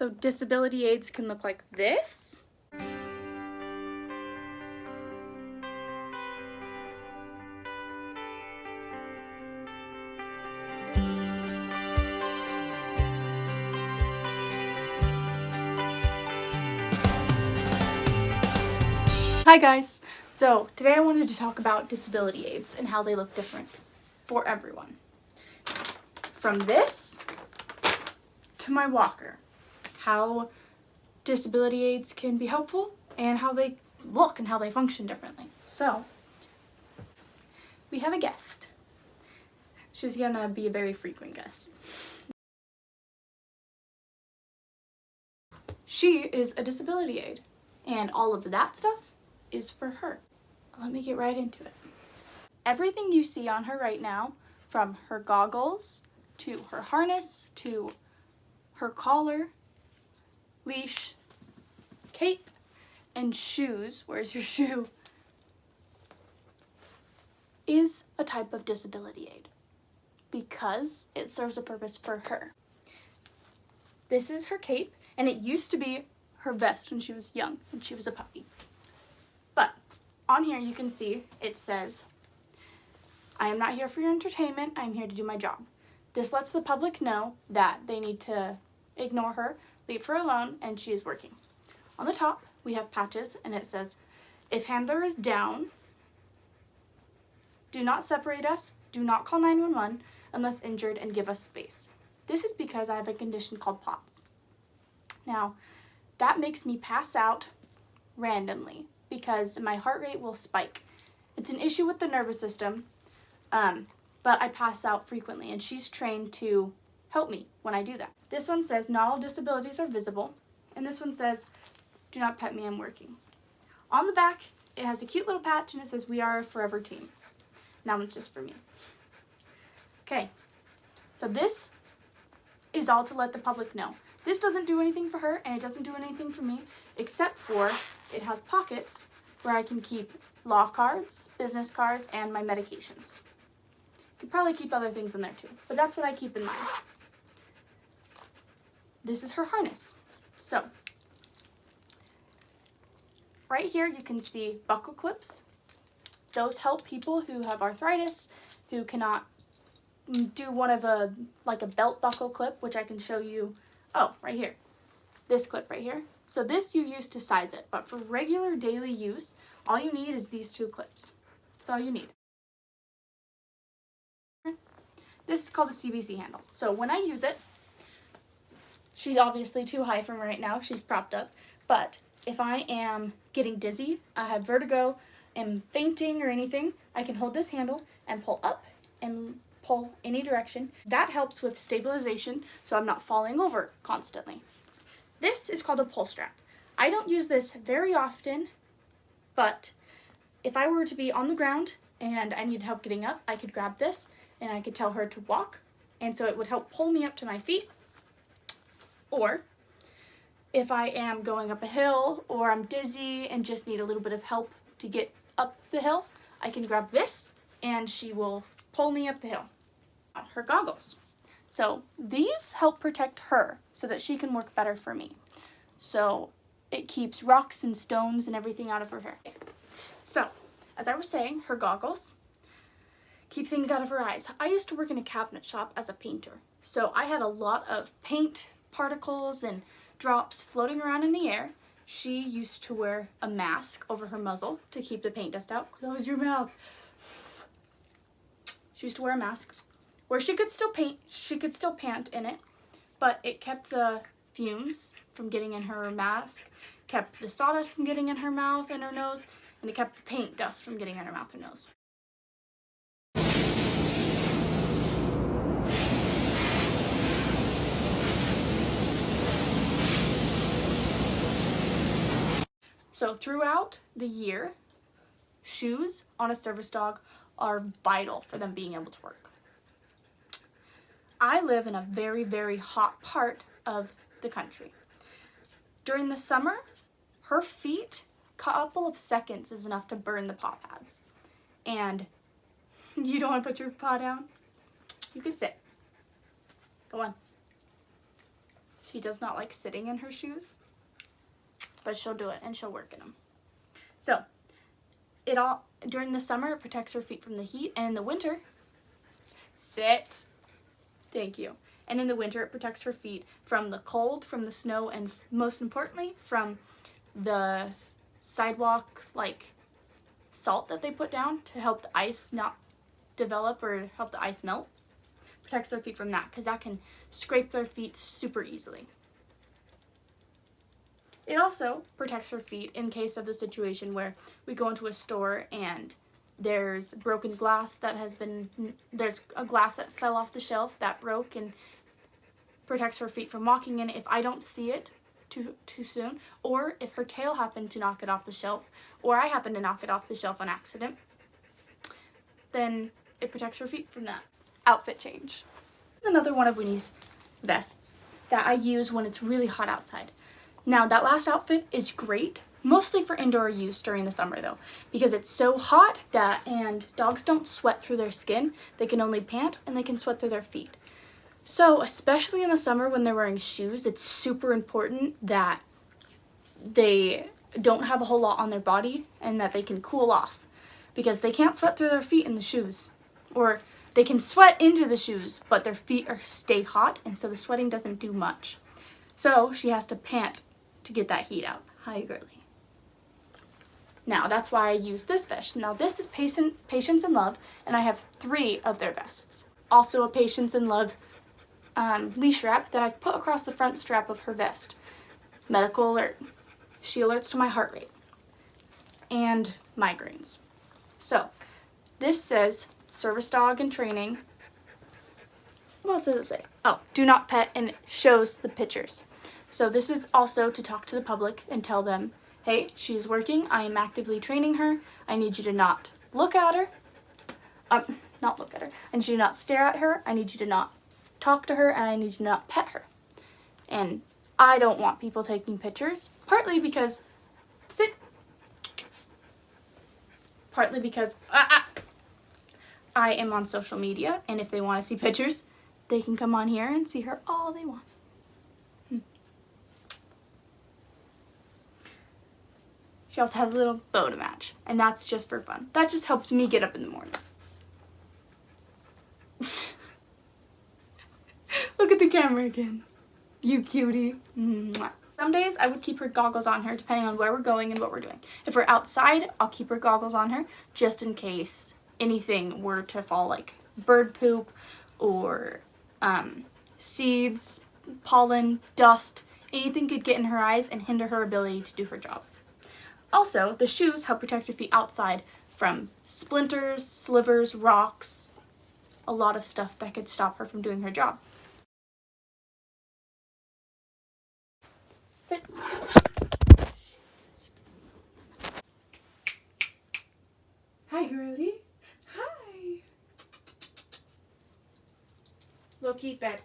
So disability aids can look like this. Hi guys! So today I wanted to talk about disability aids and how they look different for everyone. From this to my walker. How disability aids can be helpful and how they look and how they function differently. So we have a guest. She's gonna be a very frequent guest. She is a disability aid and all of that stuff is for her. Let me get right into it. Everything you see on her right now, from her goggles to her harness to her collar, leash, cape, and shoes, where's your shoe, is a type of disability aid because it serves a purpose for her. This is her cape, and it used to be her vest when she was young, when she was a puppy. But on here you can see it says, "I am not here for your entertainment, I am here to do my job." This lets the public know that they need to ignore her, leave her alone, and she is working. On the top, we have patches, and it says, "If handler is down, do not separate us, do not call 911 unless injured, and give us space." This is because I have a condition called POTS. Now, that makes me pass out randomly because my heart rate will spike. It's an issue with the nervous system, but I pass out frequently, and she's trained to help me when I do that. This one says, "Not all disabilities are visible," and this one says, "Do not pet me, I'm working." On the back, it has a cute little patch, and it says, "We are a forever team." That one's just for me. Okay, so this is all to let the public know. This doesn't do anything for her, and it doesn't do anything for me, except for it has pockets where I can keep law cards, business cards, and my medications. Could probably keep other things in there too, but that's what I keep in mind. This is her harness. So, right here you can see buckle clips. Those help people who have arthritis, who cannot do one of a belt buckle clip, which I can show you. Oh, right here. This clip right here. So this you use to size it, but for regular daily use, all you need is these two clips. That's all you need. This is called the Cbc handle. So when I use it, she's obviously too high for me right now. She's propped up. But if I am getting dizzy, I have vertigo, am fainting or anything, I can hold this handle and pull up and pull any direction. That helps with stabilization so I'm not falling over constantly. This is called a pull strap. I don't use this very often, but if I were to be on the ground and I needed help getting up, I could grab this and I could tell her to walk, and so it would help pull me up to my feet. Or if I am going up a hill or I'm dizzy and just need a little bit of help to get up the hill, I can grab this and she will pull me up the hill. Her goggles. So these help protect her so that she can work better for me. So it keeps rocks and stones and everything out of her hair. So, as I was saying, her goggles keep things out of her eyes. I used to work in a cabinet shop as a painter, so I had a lot of paint particles and drops floating around in the air. She used to wear a mask over her muzzle to keep the paint dust out. Close your mouth. She used to wear a mask where she could still paint, she could still pant in it, but it kept the fumes from getting in her mask, kept the sawdust from getting in her mouth and her nose, and it kept the paint dust from getting in her mouth and nose. So throughout the year, shoes on a service dog are vital for them being able to work. I live in a very, very hot part of the country. During the summer, her feet, a couple of seconds is enough to burn the paw pads. And you don't want to put your paw down? You can sit. Go on. She does not like sitting in her shoes, but she'll do it and she'll work in them. So during the summer, it protects her feet from the heat, and in the winter, sit. Thank you. And in the winter, it protects her feet from the cold, from the snow, and most importantly, from the sidewalk, like, salt that they put down to help the ice not develop or help the ice melt. Protects their feet from that, because that can scrape their feet super easily. It also protects her feet in case of the situation where we go into a store and there's broken glass there's a glass that fell off the shelf that broke, and protects her feet from walking in if I don't see it too soon, or if her tail happened to knock it off the shelf, or I happen to knock it off the shelf on accident, then it protects her feet from that. Outfit change. This is another one of Winnie's vests that I use when it's really hot outside. Now, that last outfit is great, mostly for indoor use during the summer though, because it's so hot and dogs don't sweat through their skin. They can only pant and they can sweat through their feet. So, especially in the summer when they're wearing shoes, it's super important that they don't have a whole lot on their body and that they can cool off, because they can't sweat through their feet in the shoes. Or they can sweat into the shoes, but their feet stay hot, and so the sweating doesn't do much. So she has to pant to get that heat out. Hi, girly. Now, that's why I use this vest. Now, this is Patience and Love, and I have 3 of their vests. Also a Patience and Love leash wrap that I've put across the front strap of her vest. Medical alert. She alerts to my heart rate and migraines. So, this says service dog in training. What else does it say? Oh, do not pet, and it shows the pictures. So this is also to talk to the public and tell them, hey, she's working. I am actively training her. I need you to not look at her. Not look at her. I need you to not stare at her. I need you to not talk to her, and I need you to not pet her. And I don't want people taking pictures, partly because, partly because I am on social media, and if they want to see pictures, they can come on here and see her all they want. She also has a little bow to match, and that's just for fun. That just helps me get up in the morning. Look at the camera again. You cutie. Mwah. Some days I would keep her goggles on her depending on where we're going and what we're doing. If we're outside, I'll keep her goggles on her just in case anything were to fall, like bird poop or seeds, pollen, dust. Anything could get in her eyes and hinder her ability to do her job. Also, the shoes help protect your feet outside from splinters, slivers, rocks, a lot of stuff that could stop her from doing her job. Sit. Hi, girlie. Hi. Low-key bed.